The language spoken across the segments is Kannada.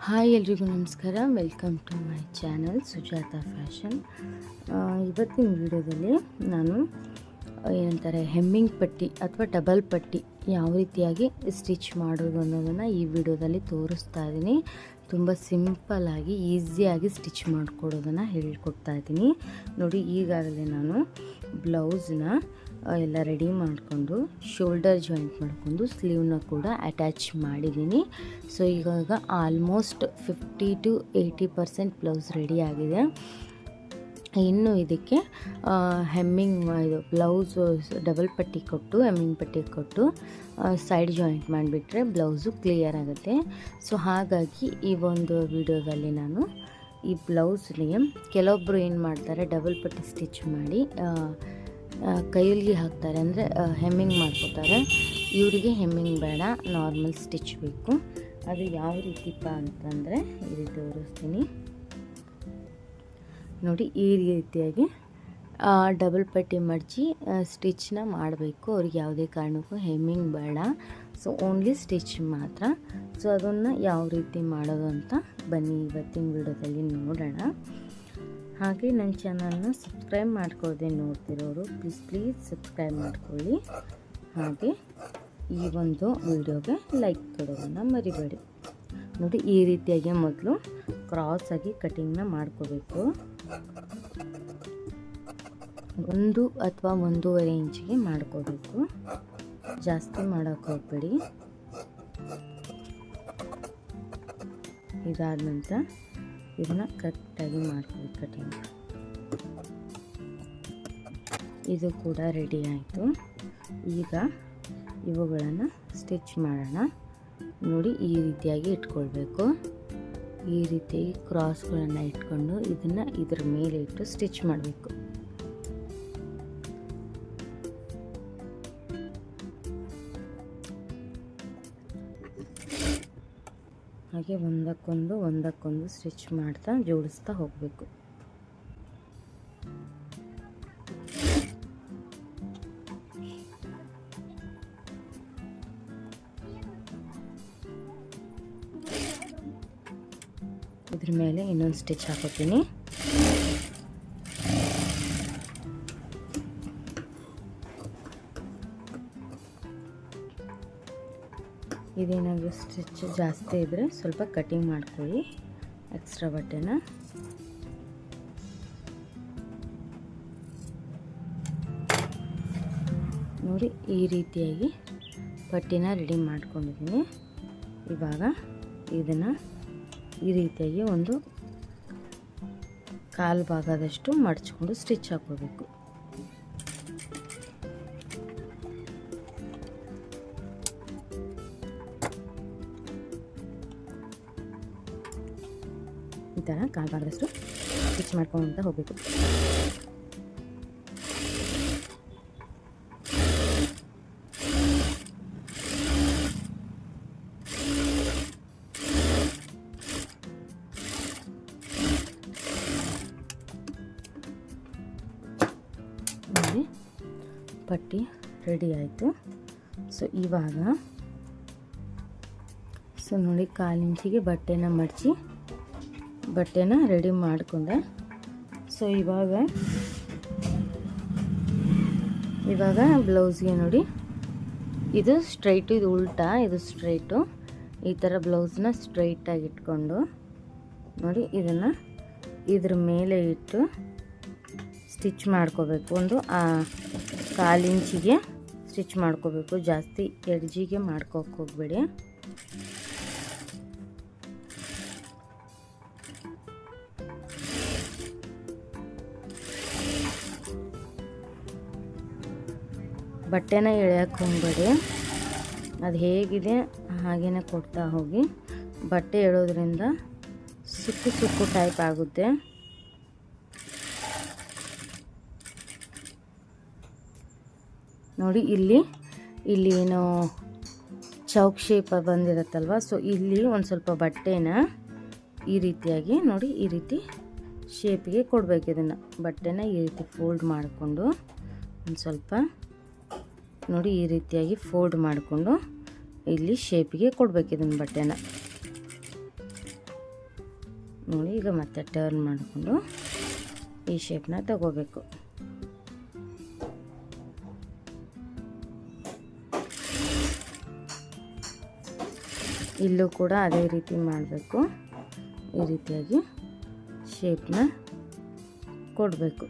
ಹಾಯ್ ಎಲ್ರಿಗೂ ನಮಸ್ಕಾರ. Welcome to my channel Sujata fashion. ಇವತ್ತಿನ ವಿಡಿಯೋದಲ್ಲಿ ನಾನು ಏನಂತಾರೆ ಹೆಮ್ಮಿಂಗ್ ಪಟ್ಟಿ ಅಥವಾ ಡಬಲ್ ಪಟ್ಟಿ ಯಾವ ರೀತಿಯಾಗಿ ಸ್ಟಿಚ್ ಮಾಡೋದು ಅನ್ನೋದನ್ನು ಈ ವಿಡಿಯೋದಲ್ಲಿ ತೋರಿಸ್ತಾ ಇದ್ದೀನಿ. ತುಂಬ ಸಿಂಪಲ್ಲಾಗಿ ಈಸಿಯಾಗಿ ಸ್ಟಿಚ್ ಮಾಡಿಕೊಡೋದನ್ನು ಹೇಳ್ಕೊಡ್ತಾ ಇದ್ದೀನಿ. ನೋಡಿ, ಈಗಾಗಲೇ ನಾನು ಬ್ಲೌಸ್ನ ಎಲ್ಲ ರೆಡಿ ಮಾಡಿಕೊಂಡು ಶೋಲ್ಡರ್ ಜಾಯಿಂಟ್ ಮಾಡಿಕೊಂಡು ಸ್ಲೀವ್ನ ಕೂಡ ಅಟ್ಯಾಚ್ ಮಾಡಿದ್ದೀನಿ. ಸೊ ಇವಾಗ ಆಲ್ಮೋಸ್ಟ್ 50 to 80% ಬ್ಲೌಸ್ ರೆಡಿ ಆಗಿದೆ. ಇನ್ನು ಇದಕ್ಕೆ ಹೆಮ್ಮಿಂಗ್ ಇದು ಬ್ಲೌಸು ಡಬಲ್ ಪಟ್ಟಿ ಕೊಟ್ಟು ಹೆಮ್ಮಿಂಗ್ ಪಟ್ಟಿ ಕೊಟ್ಟು ಸೈಡ್ ಜಾಯಿಂಟ್ ಮಾಡಿಬಿಟ್ರೆ ಬ್ಲೌಸು ಕ್ಲಿಯರ್ ಆಗುತ್ತೆ. ಸೊ ಹಾಗಾಗಿ ಈ ಒಂದು ವಿಡಿಯೋದಲ್ಲಿ ನಾನು ಈ ಬ್ಲೌಸ್ಗೆ ಕೆಲವೊಬ್ಬರು ಏನು ಮಾಡ್ತಾರೆ, ಡಬಲ್ ಪಟ್ಟಿ ಸ್ಟಿಚ್ ಮಾಡಿ ಕೈಯಲ್ಲಿ ಹಾಕ್ತಾರೆ, ಅಂದರೆ ಹೆಮ್ಮಿಂಗ್ ಮಾಡ್ಕೋತಾರೆ. ಇವರಿಗೆ ಹೆಮ್ಮಿಂಗ್ ಬೇಡ, ನಾರ್ಮಲ್ ಸ್ಟಿಚ್ ಬೇಕು. ಅದು ಯಾವ ರೀತಿಪ್ಪ ಅಂತಂದರೆ ಈ ರೀತಿ ತೋರಿಸ್ತೀನಿ ನೋಡಿ. ಈ ರೀತಿಯಾಗಿ ಡಬಲ್ ಪಟ್ಟಿ ಮಡಚಿ ಸ್ಟಿಚ್ನ ಮಾಡಬೇಕು. ಅವ್ರಿಗೆ ಯಾವುದೇ ಕಾರಣಕ್ಕೂ ಹೆಮ್ಮಿಂಗ್ ಬೇಡ, ಸೊ ಓನ್ಲಿ ಸ್ಟಿಚ್ ಮಾತ್ರ. ಸೊ ಅದನ್ನು ಯಾವ ರೀತಿ ಮಾಡೋದು ಅಂತ ಬನ್ನಿ ಇವತ್ತಿನ ವಿಡಿಯೋದಲ್ಲಿ ನೋಡೋಣ. ಹಾಗೆ ನನ್ನ ಚಾನಲ್ನ ಸಬ್ಸ್ಕ್ರೈಬ್ ಮಾಡ್ಕೊಳ್ಳದೆ ನೋಡ್ತಿರೋರು ಪ್ಲೀಸ್ ಸಬ್ಸ್ಕ್ರೈಬ್ ಮಾಡ್ಕೊಳ್ಳಿ. ಹಾಗೆ ಈ ಒಂದು ವಿಡಿಯೋಗೆ ಲೈಕ್ ಕೊಡೋದನ್ನು ಮರಿಬೇಡಿ. ನೋಡಿ, ಈ ರೀತಿಯಾಗಿ ಮೊದಲು ಕ್ರಾಸಾಗಿ ಕಟಿಂಗ್ನ ಮಾಡ್ಕೋಬೇಕು. 1 ಅಥವಾ 1.5 ಇಂಚಿಗೆ ಮಾಡ್ಕೋಬೇಕು, ಜಾಸ್ತಿ ಮಾಡೋಕ್ಕೆ ಹೋಗಬೇಡಿ. ಇದಾದ ನಂತರ ಇದನ್ನು ಕರೆಕ್ಟಾಗಿ ಮಾಡ್ಕೊಳ್ಳಿ ಕಟಿಂಗ್. ಇದು ಕೂಡ ರೆಡಿ ಆಯಿತು. ಈಗ ಇವುಗಳನ್ನು ಸ್ಟಿಚ್ ಮಾಡೋಣ. ನೋಡಿ, ಈ ರೀತಿಯಾಗಿ ಇಟ್ಕೊಳ್ಬೇಕು. ಈ ರೀತಿಯಾಗಿ ಕ್ರಾಸ್ಗಳನ್ನು ಇಟ್ಕೊಂಡು ಇದನ್ನು ಇದ್ರ ಮೇಲೆ ಇಟ್ಟು ಸ್ಟಿಚ್ ಮಾಡಬೇಕು. ಹಾಗೆ ಒಂದಕ್ಕೊಂದು ಸ್ಟಿಚ್ ಮಾಡ್ತಾ ಜೋಡಿಸ್ತಾ ಹೋಗಬೇಕು. ಇದ್ರ ಮೇಲೆ ಇನ್ನೊಂದು ಸ್ಟಿಚ್ ಹಾಕೋತೀನಿ. ಇದೇನಾದರೂ ಸ್ಟಿಚ್ ಜಾಸ್ತಿ ಇದ್ದರೆ ಸ್ವಲ್ಪ ಕಟಿಂಗ್ ಮಾಡ್ಕೊಳ್ಳಿ ಎಕ್ಸ್ಟ್ರಾ ಬಟ್ಟೆನ. ನೋಡಿ, ಈ ರೀತಿಯಾಗಿ ಪಟ್ಟಿನ ರೆಡಿ ಮಾಡ್ಕೊಂಡಿದ್ದೀನಿ. ಇವಾಗ ಇದನ್ನು ಈ ರೀತಿಯಾಗಿ ಒಂದು ಕಾಲು ಭಾಗದಷ್ಟು ಮಡಚ್ಕೊಂಡು ಸ್ಟಿಚ್ ಹಾಕೋಬೇಕು. ಈ ಥರ ಕಾಲು ಭಾಗದಷ್ಟು ಸ್ಟಿಚ್ ಮಾಡ್ಕೊಂತ ಹೋಗಬೇಕು. ನೋಡಿ, ಪಟ್ಟಿ ರೆಡಿ ಆಯಿತು. ಸೊ ಇವಾಗ ನೋಡಿ, 1/4 ಇಂಚಿಗೆ ಬಟ್ಟೆನ ಮಡಚಿ ಬಟ್ಟೆನ ರೆಡಿ ಮಾಡಿಕೊಂಡೆ. ಸೊ ಇವಾಗ ಬ್ಲೌಸ್ಗೆ ನೋಡಿ, ಇದು ಸ್ಟ್ರೈಟು, ಇದು ಉಲ್ಟಾ, ಇದು ಸ್ಟ್ರೈಟು. ಈ ಥರ ಬ್ಲೌಸ್ನ ಸ್ಟ್ರೈಟಾಗಿ ಇಟ್ಕೊಂಡು ನೋಡಿ ಇದನ್ನು ಇದ್ರ ಮೇಲೆ ಇಟ್ಟು ಸ್ಟಿಚ್ ಮಾಡ್ಕೋಬೇಕು. 1/4 ಇಂಚಿಗೆ ಸ್ಟಿಚ್ ಮಾಡ್ಕೋಬೇಕು, ಜಾಸ್ತಿ ಎಡ್ಜಿಗೆ ಮಾಡ್ಕೋಕ್ಕೆ ಹೋಗಬೇಡಿ. ಬಟ್ಟೆನ ಎಳೆಯೋಕ್ಕೆ ಹೋಗಬೇಡಿ, ಅದು ಹೇಗಿದೆ ಹಾಗೇ ಕೊಡ್ತಾ ಹೋಗಿ. ಬಟ್ಟೆ ಎಳೋದ್ರಿಂದ ಸುಕ್ಕು ಟೈಪ್ ಆಗುತ್ತೆ. ನೋಡಿ, ಇಲ್ಲಿ ಏನೋ ಚೌಕ್ ಶೇಪ್ ಬಂದಿರುತ್ತಲ್ವ, ಸೊ ಇಲ್ಲಿ ಒಂದು ಸ್ವಲ್ಪ ಬಟ್ಟೆನ ಈ ರೀತಿಯಾಗಿ ನೋಡಿ, ಈ ರೀತಿ ಶೇಪಿಗೆ ಕೊಡಬೇಕು. ಇದನ್ನು ಬಟ್ಟೆನ ಈ ರೀತಿ ಫೋಲ್ಡ್ ಮಾಡಿಕೊಂಡು ಒಂದು ಸ್ವಲ್ಪ ನೋಡಿ, ಈ ರೀತಿಯಾಗಿ ಫೋಲ್ಡ್ ಮಾಡಿಕೊಂಡು ಇಲ್ಲಿ ಶೇಪಿಗೆ ಕೊಡಬೇಕು ಇದನ್ನು ಬಟ್ಟೆನ. ನೋಡಿ ಈಗ ಮತ್ತೆ ಟರ್ನ್ ಮಾಡಿಕೊಂಡು ಈ ಶೇಪ್ನ ತಗೋಬೇಕು. ಇಲ್ಲೂ ಕೂಡ ಅದೇ ರೀತಿ ಮಾಡಬೇಕು. ಈ ರೀತಿಯಾಗಿ ಶೇಪ್ನ ಕೊಡಬೇಕು.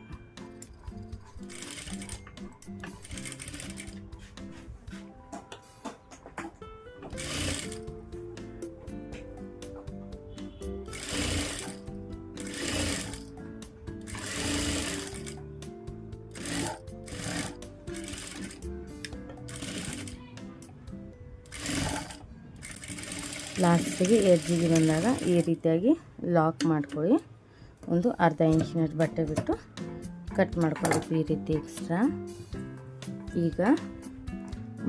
ಲಾಸ್ಟಿಗೆ ಎಡ್ಜಿಗೆ ಬಂದಾಗ ಈ ರೀತಿಯಾಗಿ ಲಾಕ್ ಮಾಡ್ಕೊಳ್ಳಿ. ಒಂದು ಅರ್ಧ ಇಂಚಿನಷ್ಟು ಬಟ್ಟೆ ಬಿಟ್ಟು ಕಟ್ ಮಾಡ್ಕೊಳ್ಬೇಕು ಈ ರೀತಿ ಎಕ್ಸ್ಟ್ರಾ. ಈಗ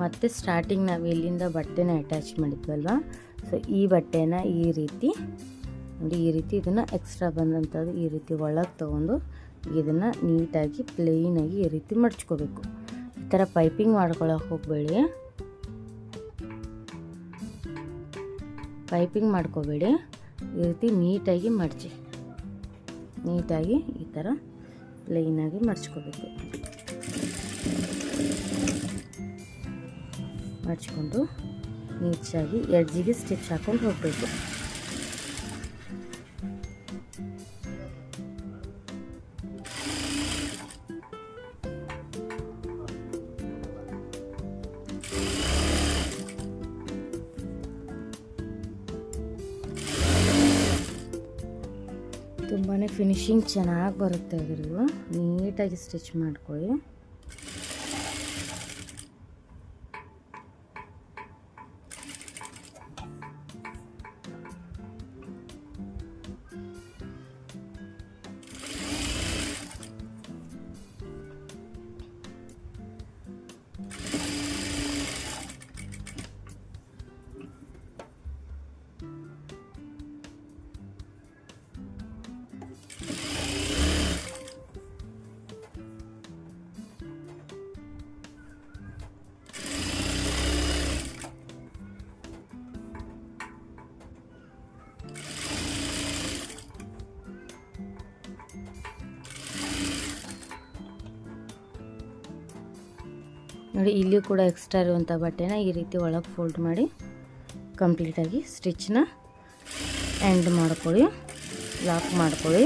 ಮತ್ತೆ ಸ್ಟಾರ್ಟಿಂಗ್ ನಾವು ಎಲ್ಲಿಂದ ಬಟ್ಟೆನ ಅಟ್ಯಾಚ್ ಮಾಡಿದ್ವಲ್ವ, ಸೊ ಈ ಬಟ್ಟೆನ ಈ ರೀತಿ ನೋಡಿ, ಈ ರೀತಿ ಇದನ್ನು ಎಕ್ಸ್ಟ್ರಾ ಬಂದಂಥದ್ದು ಈ ರೀತಿ ಒಳಗೆ ತೊಗೊಂಡು ಇದನ್ನು ನೀಟಾಗಿ ಪ್ಲೇನಾಗಿ ಈ ರೀತಿ ಮಡ್ಚ್ಕೋಬೇಕು. ಈ ಥರ ಪೈಪಿಂಗ್ ಮಾಡ್ಕೊಳಕ್ಕೆ ಹೋಗಬೇಡಿ, ಪೈಪಿಂಗ್ ಮಾಡ್ಕೋಬೇಡಿ. ಈ ರೀತಿ ನೀಟಾಗಿ ಮಡಚಿ, ನೀಟಾಗಿ ಈ ಥರ ಪ್ಲೇನಾಗಿ ಮಡ್ಚ್ಕೋಬೇಕು. ಮಡ್ಚ್ಕೊಂಡು ನೀಟಾಗಿ ಎಡ್ಜಿಗೆ ಸ್ಟಿಚ್ ಹಾಕೊಂಡು ಹೋಗಬೇಕು. ತುಂಬಾ ಫಿನಿಶಿಂಗ್ ಚೆನ್ನಾಗಿ ಬರುತ್ತೆ ಇದ್ರಿಗೂ. ನೀಟಾಗಿ ಸ್ಟಿಚ್ ಮಾಡ್ಕೊಳ್ಳಿ. ನೋಡಿ, ಇಲ್ಲಿ ಕೂಡ ಎಕ್ಸ್ಟ್ರಾ ಇರುವಂಥ ಬಟ್ಟೆನ ಈ ರೀತಿ ಒಳಗೆ ಫೋಲ್ಡ್ ಮಾಡಿ ಕಂಪ್ಲೀಟಾಗಿ ಸ್ಟಿಚ್ನ ಎಂಡ್ ಮಾಡ್ಕೊಳ್ಳಿ, ಲಾಕ್ ಮಾಡ್ಕೊಳ್ಳಿ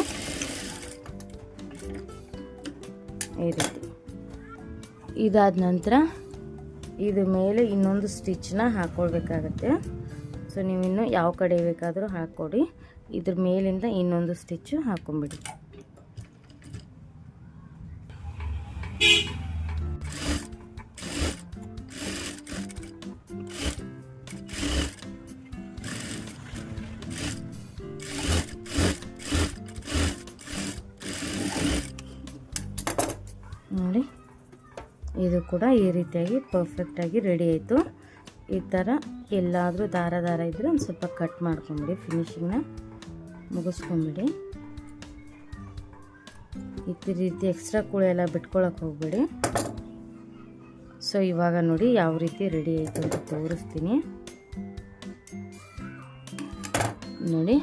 ಈ ರೀತಿ. ಇದಾದ ನಂತರ ಇದ್ರ ಮೇಲೆ ಇನ್ನೊಂದು ಸ್ಟಿಚ್ನ ಹಾಕ್ಕೊಳ್ಬೇಕಾಗತ್ತೆ. ಸೊ ನೀವಿನ್ನು ಯಾವ ಕಡೆ ಬೇಕಾದರೂ ಹಾಕ್ಕೊಡಿ. ಇದ್ರ ಮೇಲಿಂದ ಇನ್ನೊಂದು ಸ್ಟಿಚ್ಚು ಹಾಕ್ಕೊಂಬಿಡಿ. ನೋಡಿ, ಇದು ಕೂಡ ಈ ರೀತಿಯಾಗಿ ಪರ್ಫೆಕ್ಟಾಗಿ ರೆಡಿ ಆಯಿತು. ಈ ಥರ ಎಲ್ಲಾದರೂ ದಾರ ಇದ್ದರೆ ಒಂದು ಸ್ವಲ್ಪ ಕಟ್ ಮಾಡ್ಕೊಂಬಿಡಿ, ಫಿನಿಶಿಂಗ್ನ ಮುಗಿಸ್ಕೊಂಬಿಡಿ. ಈ ರೀತಿ ಎಕ್ಸ್ಟ್ರಾ ಕೂಳೆ ಎಲ್ಲ ಬಿಟ್ಕೊಳಕ್ಕೆ ಹೋಗಬೇಡಿ. ಸೊ ಇವಾಗ ನೋಡಿ ಯಾವ ರೀತಿ ರೆಡಿ ಆಯಿತು ಅಂತ ತೋರಿಸ್ತೀನಿ ನೋಡಿ.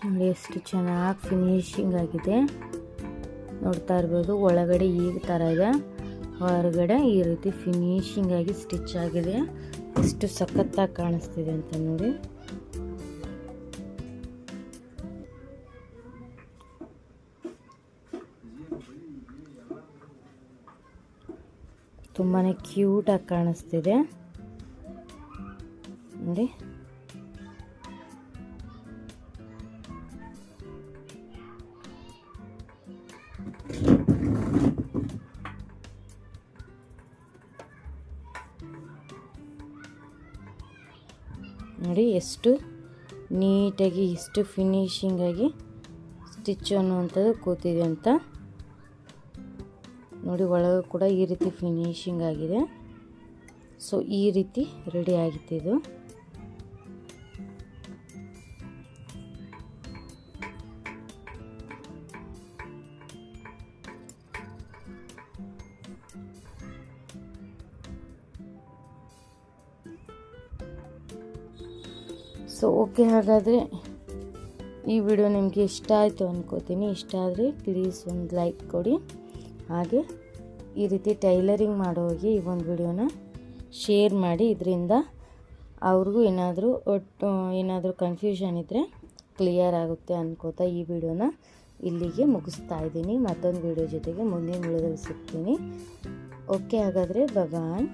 ನೋಡಿ ಎಷ್ಟು ಚೆನ್ನಾಗಿ ಫಿನಿಶಿಂಗ್ ಆಗಿದೆ, ನೋಡ್ತಾ ಇರ್ಬೋದು. ಒಳಗಡೆ ಈ ಥರ ಇದೆ, ಹೊರಗಡೆ ಈ ರೀತಿ ಫಿನಿಶಿಂಗ್ ಆಗಿ ಸ್ಟಿಚ್ ಆಗಿದೆ. ಎಷ್ಟು ಸಖತ್ತಾಗಿ ಕಾಣಿಸ್ತಿದೆ ಅಂತ ನೋಡಿ. ತುಂಬಾ ಕ್ಯೂಟಾಗಿ ಕಾಣಿಸ್ತಿದೆ ನೋಡಿ. ನೋಡಿ ಎಷ್ಟು ನೀಟಾಗಿ ಎಷ್ಟು ಫಿನಿಶಿಂಗಾಗಿ ಸ್ಟಿಚ್ ಅನ್ನುವಂಥದ್ದು ಕೂತಿದೆ ಅಂತ ನೋಡಿ. ಒಳಗೆ ಕೂಡ ಈ ರೀತಿ ಫಿನಿಶಿಂಗ್ ಆಗಿದೆ. ಸೊ ಈ ರೀತಿ ರೆಡಿ ಆಗಿತ್ತು ಇದು. ಸೊ ಓಕೆ, ಹಾಗಾದರೆ ಈ ವಿಡಿಯೋ ನಿಮಗೆ ಇಷ್ಟ ಆಯಿತು ಅಂದ್ಕೋತೀನಿ. ಇಷ್ಟ ಆದರೆ ಪ್ಲೀಸ್ ಒಂದು ಲೈಕ್ ಕೊಡಿ. ಹಾಗೆ ಈ ರೀತಿ ಟೈಲರಿಂಗ್ ಮಾಡೋರಿಗೆ ಈ ಒಂದು ವಿಡಿಯೋನ ಶೇರ್ ಮಾಡಿ. ಇದರಿಂದ ಅವ್ರಿಗೂ ಏನಾದರೂ ಕನ್ಫ್ಯೂಷನ್ ಇದ್ದರೆ ಕ್ಲಿಯರ್ ಆಗುತ್ತೆ ಅಂದ್ಕೋತಾ ಈ ವಿಡಿಯೋನ ಇಲ್ಲಿಗೆ ಮುಗಿಸ್ತಾ ಇದ್ದೀನಿ. ಮತ್ತೊಂದು ವಿಡಿಯೋ ಜೊತೆಗೆ ಮುಂದಿನ ವಿಡಿಯೋದಲ್ಲಿ ಸಿಗ್ತೀನಿ. ಓಕೆ, ಹಾಗಾದರೆ ಬಾಯ್.